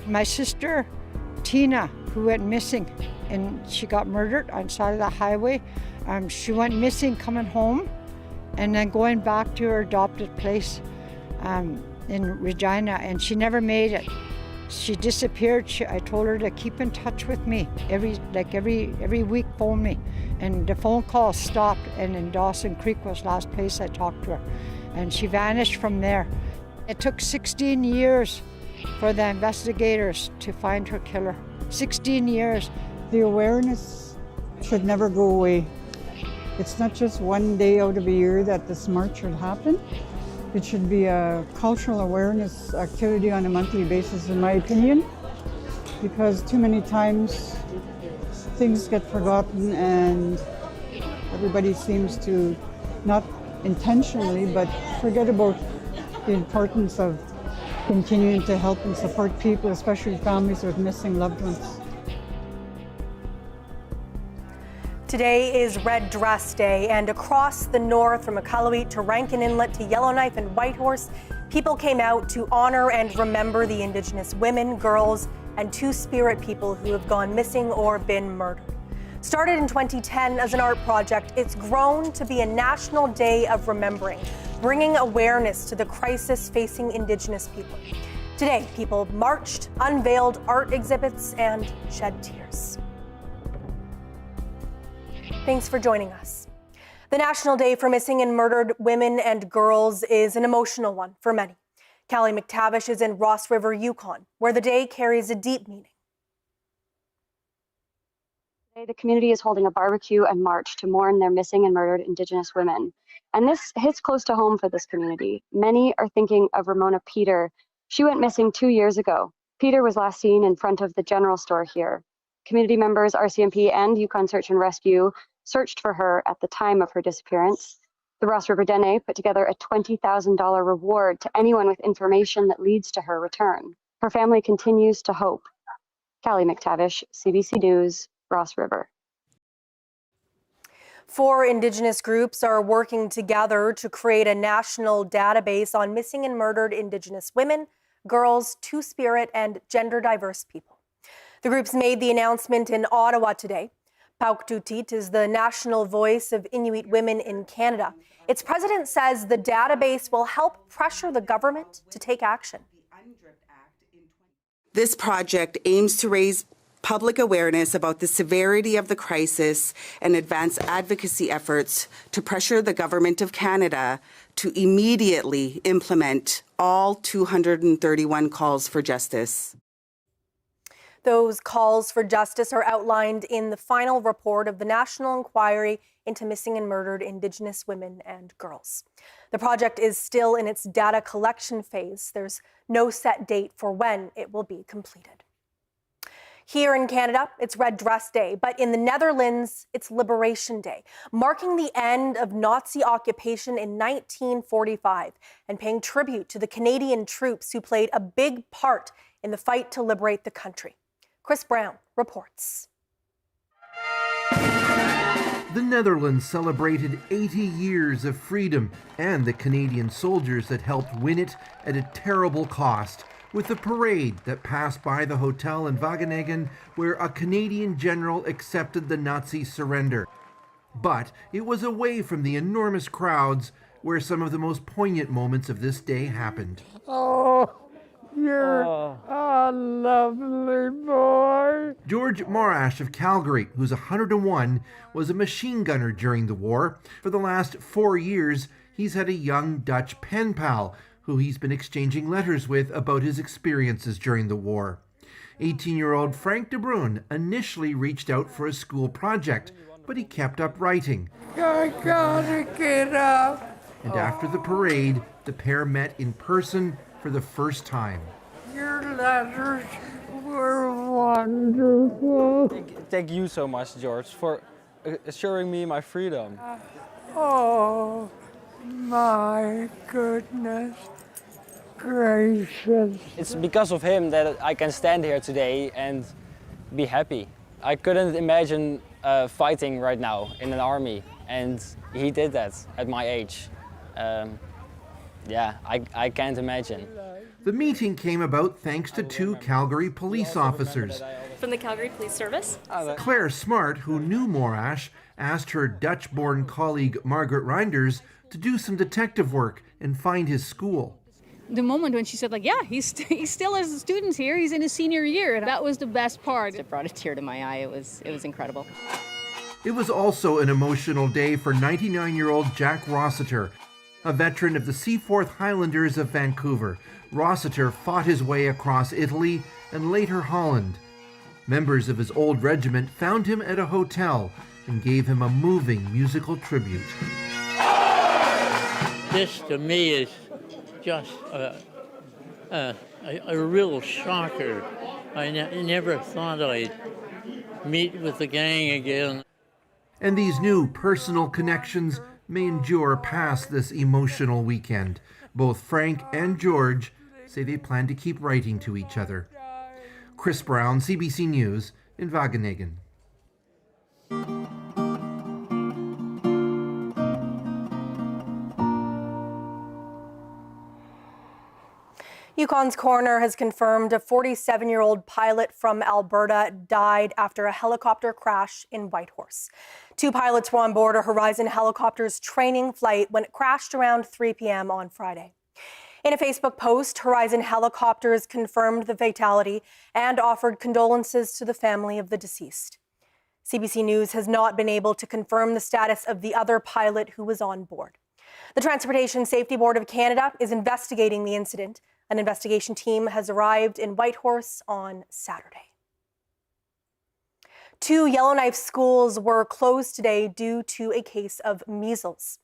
My sister, Tina, who went missing, and she got murdered on the side of the highway. She went missing coming home and then going back to her adopted place in Regina, and she never made it. She disappeared. I told her to keep in touch with me. Every week phone me. And the phone call stopped, and in Dawson Creek was the last place I talked to her. And she vanished from there. It took 16 years for the investigators to find her killer. 16 years. The awareness should never go away. It's not just one day out of a year that this march should happen. It should be a cultural awareness activity on a monthly basis, in my opinion, because too many times things get forgotten and everybody seems to, not intentionally, but forget about the importance of continuing to help and support people, especially families with missing loved ones. Today is Red Dress Day, and across the north, from Iqaluit to Rankin Inlet to Yellowknife and Whitehorse, people came out to honor and remember the Indigenous women, girls, and Two-Spirit people who have gone missing or been murdered. Started in 2010 as an art project, it's grown to be a national day of remembering, bringing awareness to the crisis facing Indigenous people. Today, people marched, unveiled art exhibits, and shed tears. Thanks for joining us. The National Day for Missing and Murdered Women and Girls is an emotional one for many. Callie McTavish is in Ross River, Yukon, where the day carries a deep meaning. Today, the community is holding a barbecue and march to mourn their missing and murdered Indigenous women. And this hits close to home for this community. Many are thinking of Ramona Peter. She went missing 2 years ago. Peter was last seen in front of the general store here. Community members, RCMP, and Yukon Search and Rescue searched for her at the time of her disappearance. The Ross River Dene put together a $20,000 reward to anyone with information that leads to her return. Her family continues to hope. Callie McTavish, CBC News, Ross River. 4 Indigenous groups are working together to create a national database on missing and murdered Indigenous women, girls, Two-Spirit, and gender-diverse people. The groups made the announcement in Ottawa today. Pauktutit is the national voice of Inuit women in Canada. Its president says the database will help pressure the government to take action. This project aims to raise public awareness about the severity of the crisis and advance advocacy efforts to pressure the Government of Canada to immediately implement all 231 calls for justice. Those calls for justice are outlined in the final report of the National Inquiry into Missing and Murdered Indigenous Women and Girls. The project is still in its data collection phase. There's no set date for when it will be completed. Here in Canada, it's Red Dress Day, but in the Netherlands, it's Liberation Day, marking the end of Nazi occupation in 1945 and paying tribute to the Canadian troops who played a big part in the fight to liberate the country. Chris Brown reports. The Netherlands celebrated 80 years of freedom and the Canadian soldiers that helped win it at a terrible cost, with a parade that passed by the hotel in Wageningen where a Canadian general accepted the Nazi surrender. But it was away from the enormous crowds where some of the most poignant moments of this day happened. Oh, you're a lovely boy. George Morash of Calgary, who's 101, was a machine gunner during the war. For the last 4 years, he's had a young Dutch pen pal who he's been exchanging letters with about his experiences during the war. 18-year-old Frank de Bruin initially reached out for a school project, but he kept up writing. I gotta get up. And after the parade, the pair met in person for the first time. Your letters were wonderful. Thank you so much, George, for assuring me my freedom. Oh, my goodness gracious. It's because of him that I can stand here today and be happy. I couldn't imagine fighting right now in an army, and he did that at my age. Yeah, I can't imagine. The meeting came about thanks to two Calgary police officers. From the Calgary Police Service. Claire Smart, who knew Morash, asked her Dutch-born colleague Margaret Reinders to do some detective work and find his school. The moment when she said, he still has students here, he's in his senior year, that was the best part. It brought a tear to my eye. It was incredible. It was also an emotional day for 99-year-old Jack Rossiter, a veteran of the Seaforth Highlanders of Vancouver. Rossiter fought his way across Italy and later Holland. Members of his old regiment found him at a hotel and gave him a moving musical tribute. This to me is just a real shocker. I never thought I'd meet with the gang again. And these new personal connections may endure past this emotional weekend. Both Frank and George say they plan to keep writing to each other. Chris Brown, CBC News in Wageningen. Yukon's coroner has confirmed a 47-year-old pilot from Alberta died after a helicopter crash in Whitehorse. Two pilots were on board a Horizon Helicopters training flight when it crashed around 3 p.m. on Friday. In a Facebook post, Horizon Helicopters confirmed the fatality and offered condolences to the family of the deceased. CBC News has not been able to confirm the status of the other pilot who was on board. The Transportation Safety Board of Canada is investigating the incident. An investigation team has arrived in Whitehorse on Saturday. Two Yellowknife schools were closed today due to a case of measles.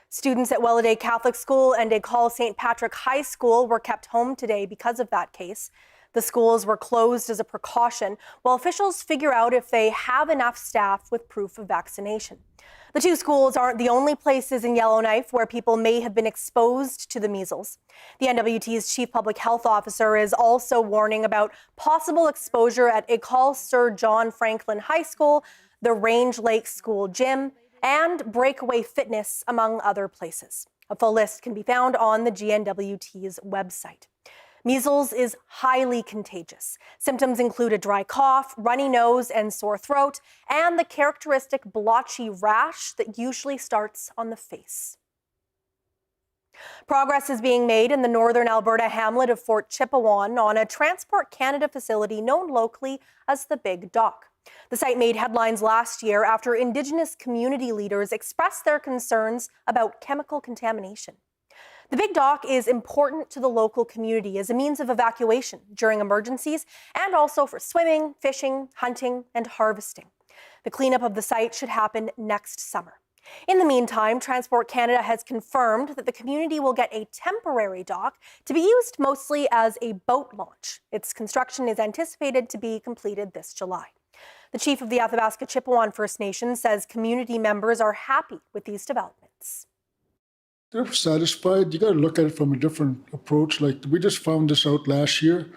Students at Welladay Catholic School and École St. Patrick High School were kept home today because of that case. The schools were closed as a precaution while officials figure out if they have enough staff with proof of vaccination. The two schools aren't the only places in Yellowknife where people may have been exposed to the measles. The NWT's Chief Public Health Officer is also warning about possible exposure at École Sir John Franklin High School, the Range Lake School Gym, and Breakaway Fitness, among other places. A full list can be found on the GNWT's website. Measles is highly contagious. Symptoms include a dry cough, runny nose, and sore throat, and the characteristic blotchy rash that usually starts on the face. Progress is being made in the northern Alberta hamlet of Fort Chipewyan on a Transport Canada facility known locally as the Big Dock. The site made headlines last year after Indigenous community leaders expressed their concerns about chemical contamination. The Big Dock is important to the local community as a means of evacuation during emergencies and also for swimming, fishing, hunting, and harvesting. The cleanup of the site should happen next summer. In the meantime, Transport Canada has confirmed that the community will get a temporary dock to be used mostly as a boat launch. Its construction is anticipated to be completed this July. The chief of the Athabasca Chipewyan First Nation says community members are happy with these developments. They're satisfied. You got to look at it from a different approach. Like, we just found this out last year,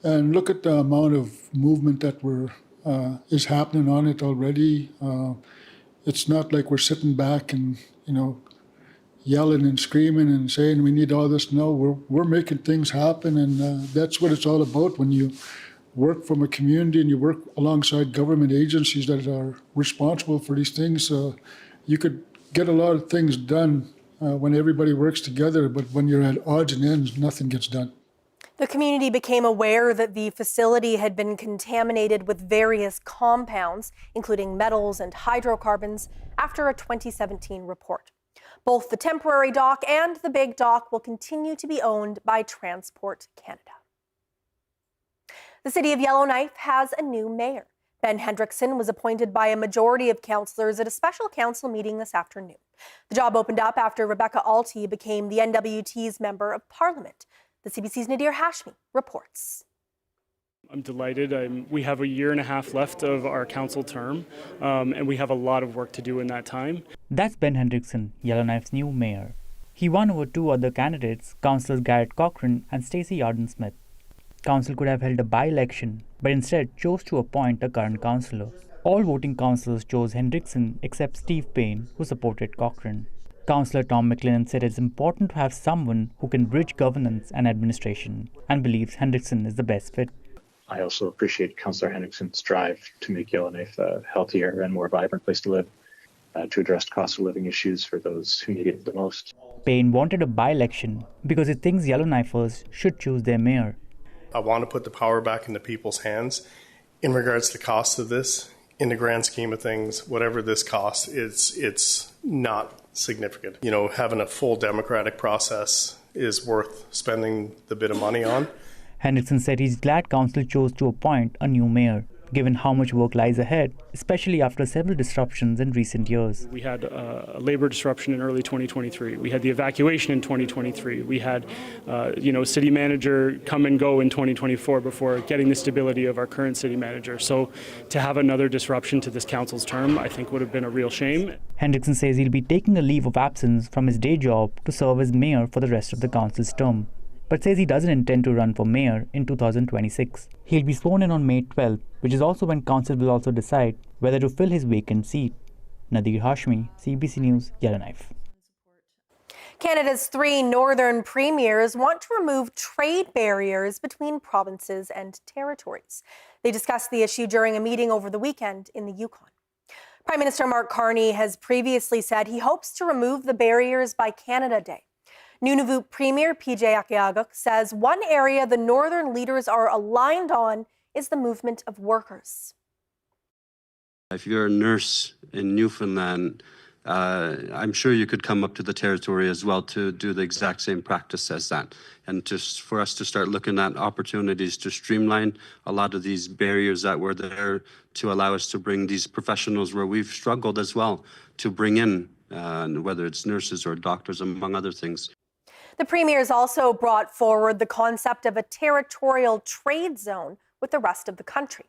and look at the amount of movement that is happening on it already. It's not like we're sitting back and yelling and screaming and saying we need all this. No, we're making things happen, and that's what it's all about. When you work from a community and you work alongside government agencies that are responsible for these things, you could get a lot of things done when everybody works together, but when you're at odds and ends, nothing gets done. The community became aware that the facility had been contaminated with various compounds, including metals and hydrocarbons, after a 2017 report. Both the temporary dock and the Big Dock will continue to be owned by Transport Canada. The city of Yellowknife has a new mayor. Ben Hendrickson was appointed by a majority of councillors at a special council meeting this afternoon. The job opened up after Rebecca Alty became the NWT's Member of Parliament. The CBC's Nadir Hashmi reports. I'm delighted. We have a year and a half left of our council term, and we have a lot of work to do in that time. That's Ben Hendrickson, Yellowknife's new mayor. He won over two other candidates, Councillors Garrett Cochran and Stacey Arden-Smith. Council could have held a by-election, but instead chose to appoint a current councillor. All voting councillors chose Hendrickson except Steve Payne, who supported Cochran. Councillor Tom McLennan said it's important to have someone who can bridge governance and administration and believes Hendrickson is the best fit. I also appreciate Councillor Hendrickson's drive to make Yellowknife a healthier and more vibrant place to live, to address cost of living issues for those who need it the most. Payne wanted a by-election because he thinks Yellowknifers should choose their mayor. I want to put the power back into people's hands. In regards to the cost of this, in the grand scheme of things, whatever this costs, it's not significant. You know, having a full democratic process is worth spending the bit of money on. Hendrickson said he's glad council chose to appoint a new mayor, given how much work lies ahead, especially after several disruptions in recent years. We had a labor disruption in early 2023. We had the evacuation in 2023. We had, city manager come and go in 2024 before getting the stability of our current city manager. So to have another disruption to this council's term, I think would have been a real shame. Hendrickson says he'll be taking a leave of absence from his day job to serve as mayor for the rest of the council's term, but says he doesn't intend to run for mayor in 2026. He'll be sworn in on May 12th, which is also when council will also decide whether to fill his vacant seat. Nadir Hashmi, CBC News, Yellowknife. Canada's 3 northern premiers want to remove trade barriers between provinces and territories. They discussed the issue during a meeting over the weekend in the Yukon. Prime Minister Mark Carney has previously said he hopes to remove the barriers by Canada Day. Nunavut Premier PJ Akiaguk says one area the northern leaders are aligned on is the movement of workers. If you're a nurse in Newfoundland, I'm sure you could come up to the territory as well to do the exact same practice as that. And just for us to start looking at opportunities to streamline a lot of these barriers that were there to allow us to bring these professionals where we've struggled as well to bring in, whether it's nurses or doctors, among other things. The premiers also brought forward the concept of a territorial trade zone with the rest of the country.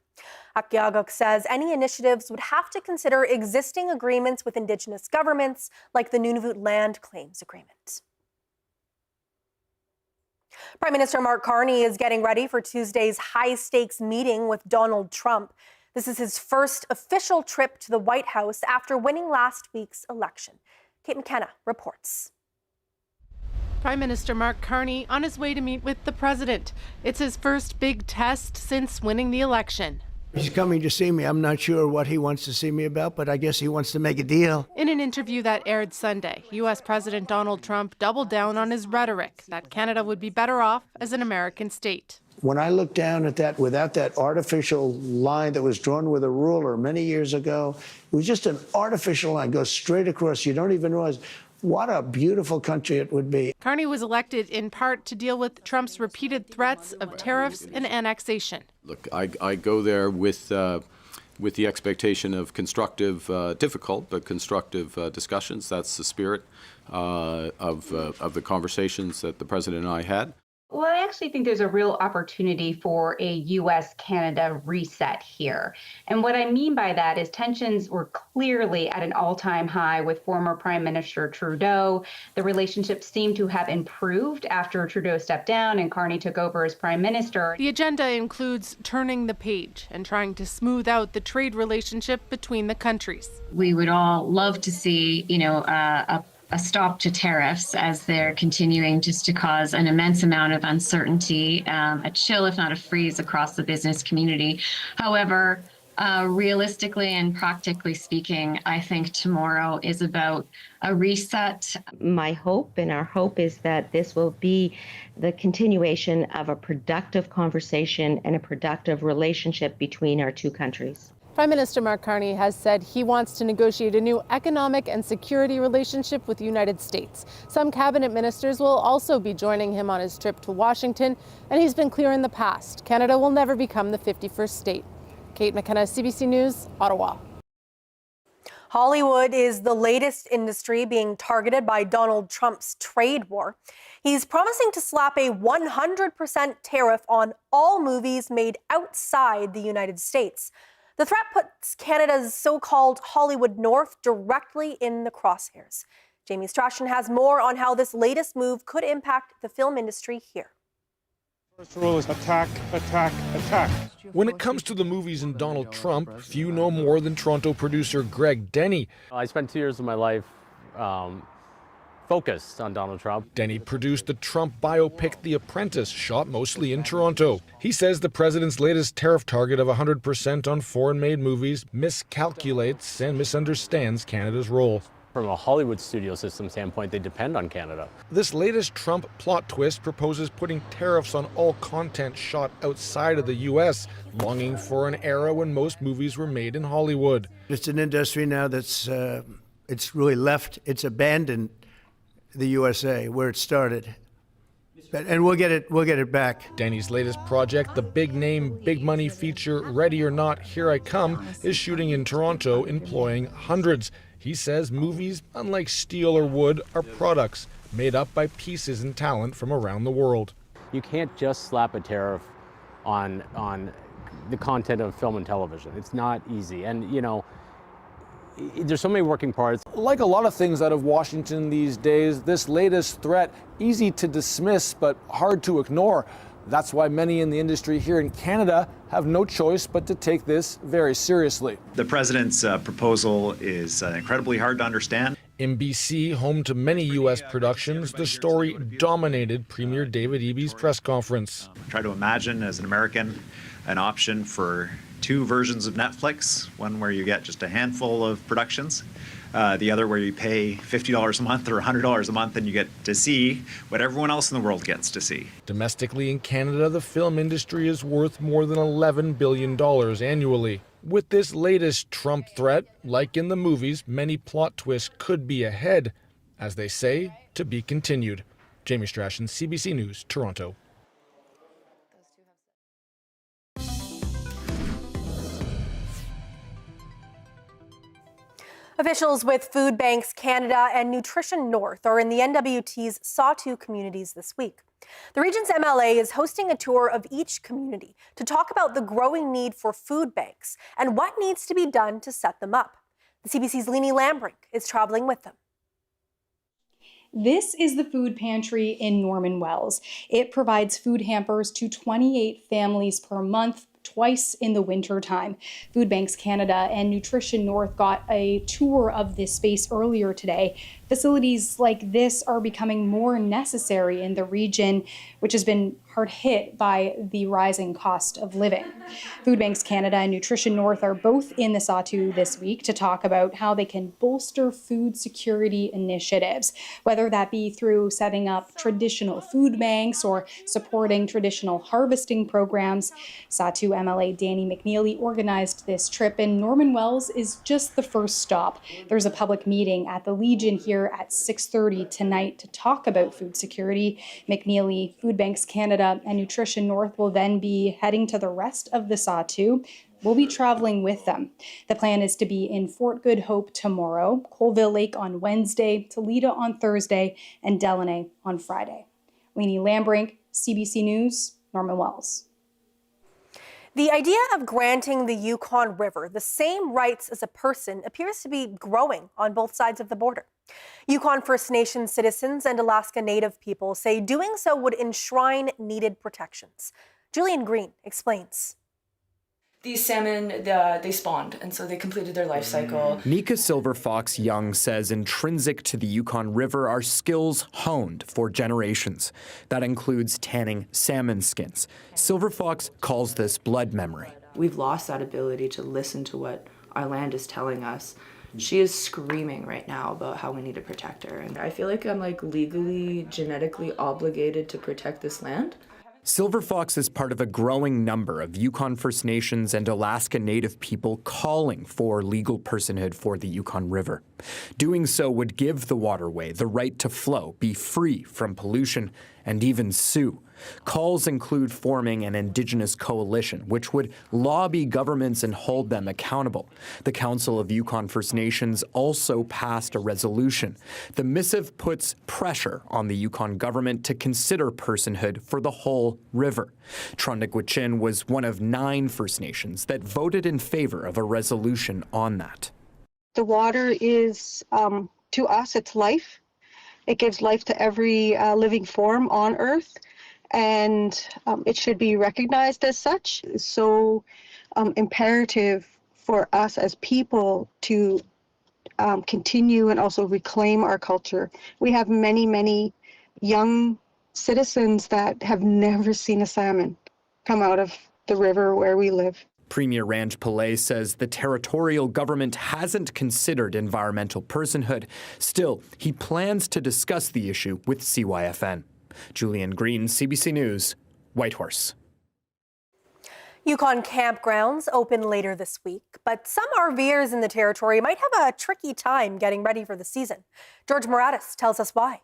Akiaguk says any initiatives would have to consider existing agreements with Indigenous governments, like the Nunavut Land Claims Agreement. Prime Minister Mark Carney is getting ready for Tuesday's high-stakes meeting with Donald Trump. This is his first official trip to the White House after winning last week's election. Kate McKenna reports. Prime Minister Mark Carney on his way to meet with the president. It's his first big test since winning the election. He's coming to see me. I'm not sure what he wants to see me about, but I guess he wants to make a deal. In an interview that aired Sunday, U.S. President Donald Trump doubled down on his rhetoric that Canada would be better off as an American state. When I look down at that without that artificial line that was drawn with a ruler many years ago, it was just an artificial line, goes straight across. You don't even realize what a beautiful country it would be. Carney was elected in part to deal with Trump's repeated threats of tariffs and annexation. Look, I go there with the expectation of constructive, difficult, but constructive discussions. That's the spirit of the conversations that the president and I had. Well, I actually think there's a real opportunity for a U.S.-Canada reset here. And what I mean by that is tensions were clearly at an all-time high with former Prime Minister Trudeau. The relationship seemed to have improved after Trudeau stepped down and Carney took over as Prime Minister. The agenda includes turning the page and trying to smooth out the trade relationship between the countries. We would all love to see, a stop to tariffs as they're continuing just to cause an immense amount of uncertainty, a chill, if not a freeze, across the business community. However, realistically and practically speaking, I think tomorrow is about a reset. My hope and our hope is that this will be the continuation of a productive conversation and a productive relationship between our two countries. Prime Minister Mark Carney has said he wants to negotiate a new economic and security relationship with the United States. Some cabinet ministers will also be joining him on his trip to Washington, and he's been clear in the past, Canada will never become the 51st state. Kate McKenna, CBC News, Ottawa. Hollywood is the latest industry being targeted by Donald Trump's trade war. He's promising to slap a 100% tariff on all movies made outside the United States. The threat puts Canada's so-called Hollywood North directly in the crosshairs. Jamie Strachan has more on how this latest move could impact the film industry here. First rule is attack, attack, attack. When it comes to the movies and Donald Trump, few know more than Toronto producer Greg Denny. I spent 2 years of my life focused on Donald Trump. Denny produced the Trump biopic The Apprentice, shot mostly in Toronto. He says the president's latest tariff target of 100% on foreign-made movies miscalculates and misunderstands Canada's role. From a Hollywood studio system standpoint, they depend on Canada. This latest Trump plot twist proposes putting tariffs on all content shot outside of the U.S., longing for an era when most movies were made in Hollywood. It's an industry now that's it's really left, it's abandoned the USA where it started. And we'll get it back. Denny's latest project, the big name, big money feature Ready or Not, Here I Come, is shooting in Toronto, employing hundreds. He says movies, unlike steel or wood, are products made up by pieces and talent from around the world. You can't just slap a tariff on the content of film and television. It's not easy. And, you know, there's so many working parts. Like a lot of things out of Washington these days, this latest threat, easy to dismiss but hard to ignore. That's why many in the industry here in Canada have no choice but to take this very seriously. The president's proposal is incredibly hard to understand. In BC, home to many U.S. productions, the story dominated Premier David Eby's press conference. Try to imagine, as an American, an option for two versions of Netflix, one where you get just a handful of productions, the other where you pay $50 a month or $100 a month and you get to see what everyone else in the world gets to see. Domestically in Canada, the film industry is worth more than $11 billion annually. With this latest Trump threat, like in the movies, many plot twists could be ahead. As they say, to be continued. Jamie Strachan, CBC News, Toronto. Officials with Food Banks Canada and Nutrition North are in the NWT's Sawtooth communities this week. The region's MLA is hosting a tour of each community to talk about the growing need for food banks and what needs to be done to set them up. The CBC's Leanie Lambrink is traveling with them. This is the food pantry in Norman Wells. It provides food hampers to 28 families per month, twice in the winter time. Food Banks Canada and Nutrition North got a tour of this space earlier today. Facilities like this are becoming more necessary in the region, which has been hard hit by the rising cost of living. Food Banks Canada and Nutrition North are both in the Sawtooth this week to talk about how they can bolster food security initiatives, whether that be through setting up traditional food banks or supporting traditional harvesting programs. Sawtooth MLA Danny McNeely organized this trip, and Norman Wells is just the first stop. There's a public meeting at the Legion here at 6:30 tonight to talk about food security. McNeely, Food Banks Canada, and Nutrition North will then be heading to the rest of the Sawtooth. We'll be traveling with them. The plan is to be in Fort Good Hope tomorrow, Colville Lake on Wednesday, Toledo on Thursday, and Delaney on Friday. Leanie Lambrink, CBC News, Norman Wells. The idea of granting the Yukon River the same rights as a person appears to be growing on both sides of the border. Yukon First Nations citizens and Alaska Native people say doing so would enshrine needed protections. Julian Green explains. These salmon, they spawned, and so they completed their life cycle. Nika Silverfox Young says intrinsic to the Yukon River are skills honed for generations. That includes tanning salmon skins. Silverfox calls this blood memory. We've lost that ability to listen to what our land is telling us. She is screaming right now about how we need to protect her. And I feel like I'm legally, genetically obligated to protect this land. Silverfox is part of a growing number of Yukon First Nations and Alaska Native people calling for legal personhood for the Yukon River. Doing so would give the waterway the right to flow, be free from pollution, and even sue. Calls include forming an Indigenous coalition, which would lobby governments and hold them accountable. The Council of Yukon First Nations also passed a resolution. The missive puts pressure on the Yukon government to consider personhood for the whole river. Trundagwichin was one of 9 First Nations that voted in favor of a resolution on that. The water is, to us, it's life. It gives life to every living form on Earth. And it should be recognized as such. It's so imperative for us as people to continue and also reclaim our culture. We have many, many young citizens that have never seen a salmon come out of the river where we live. Premier Ranj Pillay says the territorial government hasn't considered environmental personhood. Still, he plans to discuss the issue with CYFN. Julian Green, CBC News, Whitehorse. Yukon campgrounds open later this week, but some RVers in the territory might have a tricky time getting ready for the season. George Moratis tells us why.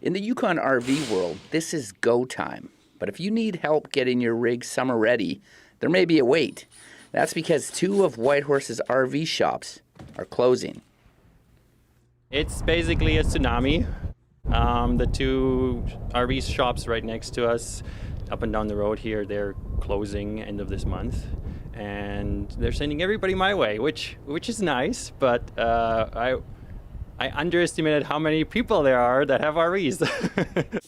In the Yukon RV world, this is go time. But if you need help getting your rig summer ready, there may be a wait. That's because 2 of Whitehorse's RV shops are closing. It's basically a tsunami. The 2 RV shops right next to us, up and down the road here, they're closing end of this month. And they're sending everybody my way, which is nice, but I underestimated how many people there are that have RVs.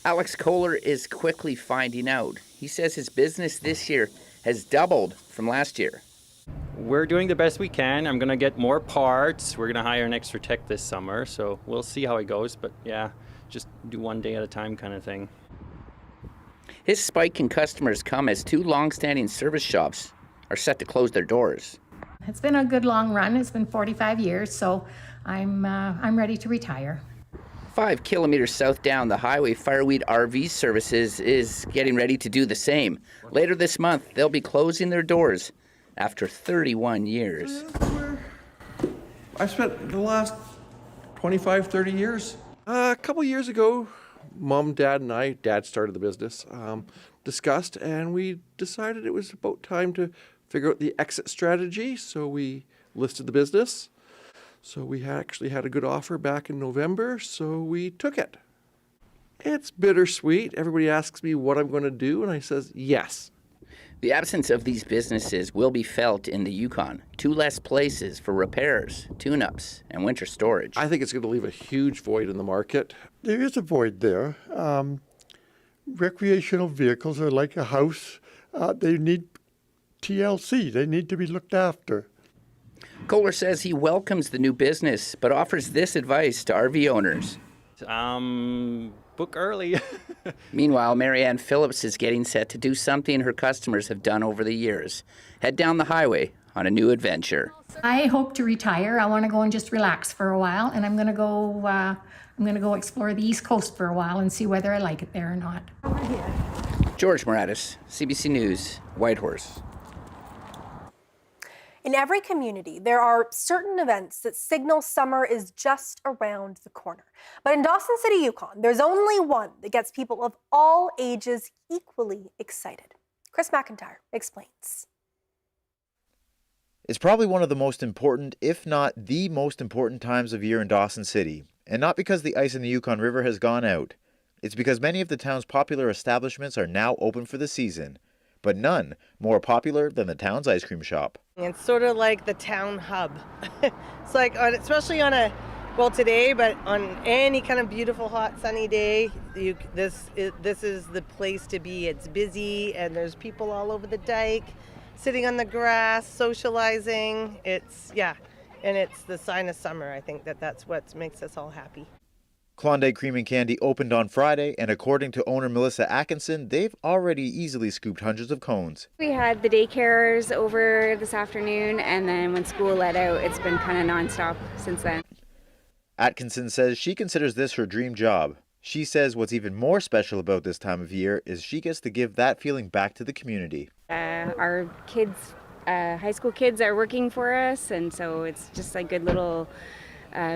Alex Kohler is quickly finding out. He says his business this year has doubled from last year. We're doing the best we can. I'm going to get more parts. We're going to hire an extra tech this summer, so we'll see how it goes. But yeah, just do one day at a time kind of thing. His spike in customers come as 2 long-standing service shops are set to close their doors. It's been a good long run. It's been 45 years, so I'm ready to retire. 5 kilometers south down the highway, Fireweed RV Services is getting ready to do the same. Later this month, they'll be closing their doors after 31 years. I've spent the last 25, 30 years. A couple years ago, Mom, Dad, and I, Dad started the business, discussed, and we decided it was about time to figure out the exit strategy, so we listed the business. So we actually had a good offer back in November, so we took it. It's bittersweet. Everybody asks me what I'm going to do, and I says yes. The absence of these businesses will be felt in the Yukon. 2 less places for repairs, tune-ups, and winter storage. I think it's going to leave a huge void in the market. There is a void there. Recreational vehicles are like a house. They need TLC. They need to be looked after. Kohler says he welcomes the new business, but offers this advice to RV owners. Book early. Meanwhile, Marianne Phillips is getting set to do something her customers have done over the years. Head down the highway on a new adventure. I hope to retire. I want to go and just relax for a while, and I'm going to go explore the East Coast for a while and see whether I like it there or not. Over here. George Moratis, CBC News, Whitehorse. In every community, there are certain events that signal summer is just around the corner. But in Dawson City, Yukon, there's only one that gets people of all ages equally excited. Chris McIntyre explains. It's probably one of the most important, if not the most important times of year in Dawson City. And not because the ice in the Yukon River has gone out. It's because many of the town's popular establishments are now open for the season. But none more popular than the town's ice cream shop. It's sort of like the town hub. It's like, especially on today, but on any kind of beautiful, hot, sunny day, this is the place to be. It's busy, and there's people all over the dike, sitting on the grass, socializing. And it's the sign of summer. I think that's what makes us all happy. Klondike Cream and Candy opened on Friday, and according to owner Melissa Atkinson, they've already easily scooped hundreds of cones. We had the daycares over this afternoon, and then when school let out, it's been kind of nonstop since then. Atkinson says she considers this her dream job. She says what's even more special about this time of year is she gets to give that feeling back to the community. Our kids, high school kids, are working for us, and so it's just a good little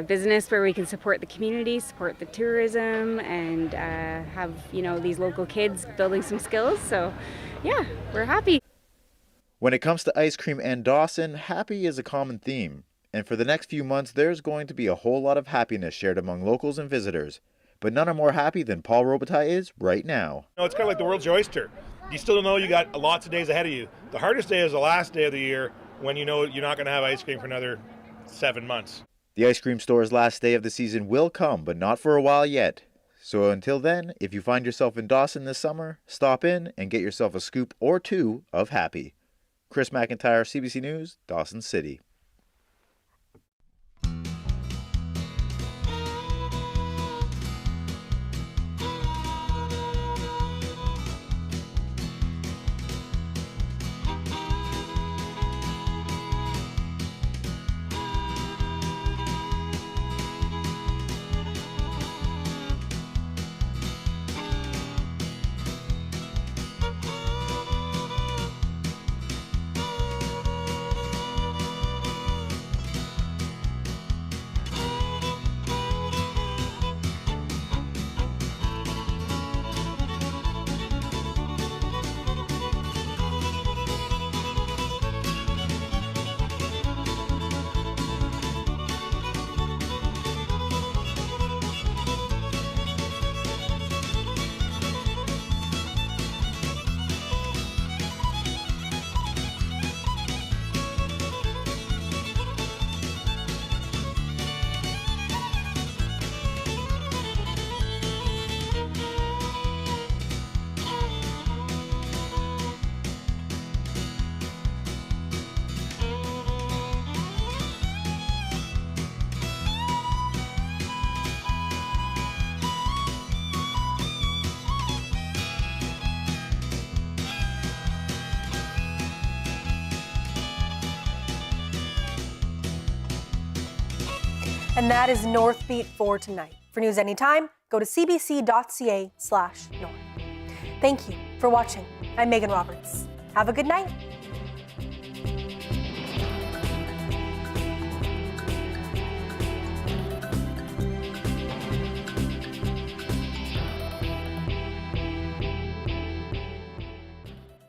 business where we can support the community, support the tourism, and have these local kids building some skills. So yeah, we're happy. When it comes to ice cream and Dawson, happy is a common theme. And for the next few months, there's going to be a whole lot of happiness shared among locals and visitors. But none are more happy than Paul Robitaille is right now. It's kind of like the world's your oyster. You still don't know you got lots of days ahead of you. The hardest day is the last day of the year when you know you're not going to have ice cream for another 7 months. The ice cream store's last day of the season will come, but not for a while yet. So until then, if you find yourself in Dawson this summer, stop in and get yourself a scoop or 2 of happy. Chris McIntyre, CBC News, Dawson City. And that is Northbeat for tonight. For news anytime, go to cbc.ca/north. Thank you for watching. I'm Megan Roberts. Have a good night.